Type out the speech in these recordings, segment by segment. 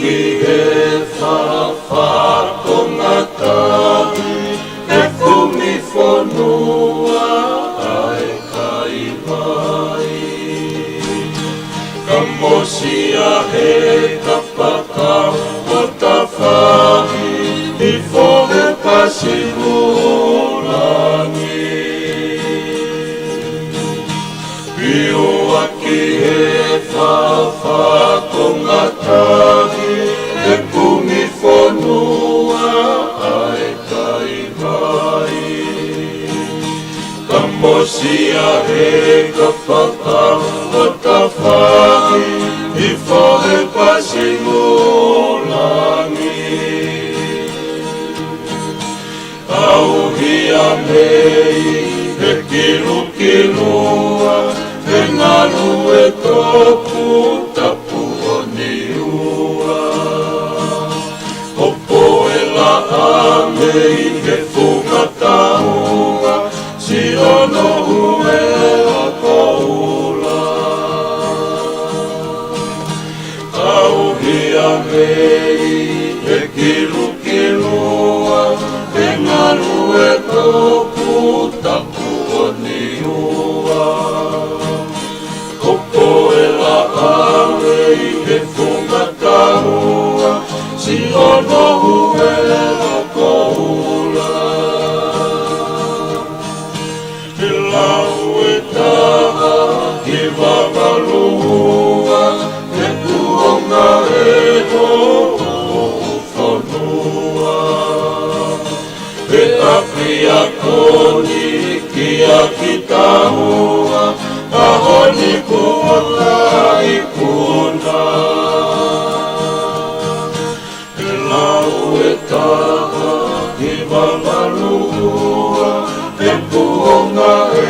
ki e whawhakongatari e fumi whanua ai kai mai. Ka mosia he ka paka o ta whahi i whohe pasimulangi. Pio aki he whawhakongatari e fumi whanua ai kai mai. Ka mosia he ka paka o ta whahi i whohe pasimulangi. Auhia mei he kilukilua he ngaru e tōku tapu o niua. Hopo e la amei he whungataunga si ono ue a koula. Auhia mei he kilukilua he ngaru e tōku tapu o niua. Hopo e la amei he whungataunga si ono ue a koula. He lau e taha he wamalua he kuonga e ho whanua. He api a koni ki a ki tahua a honi kuota i kuna. He lau e taha i wamalua he kuonga e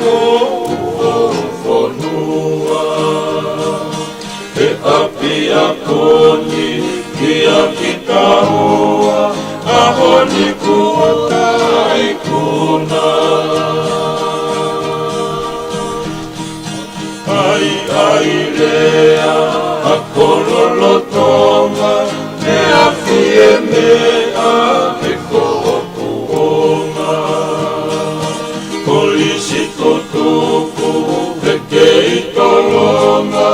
no whanua. He api a koni ki a ki tahua a honi kuota i kuna. Ai lea a kololo tonga me a fie mea he kohokuonga. Kolisi totuku he kei tolonga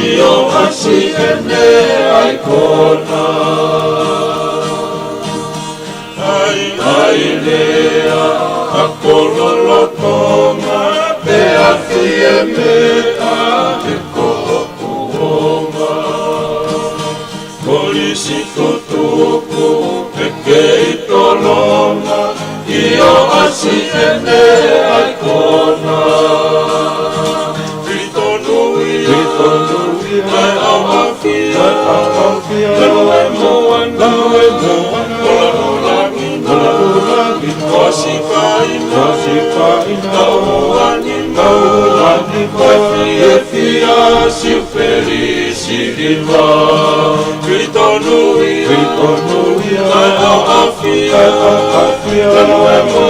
i o asi e me ai kona. Ai lea a kololo tonga me a fie mea he kohokuonga. Kolisi totuku he kei tolonga i o asi e me ai kona. Ritonui mai awafia Laue moana Olarulangi Wasifaina Nauani Wafia Siuferi Siriva Ritonui mai awafia Laue moana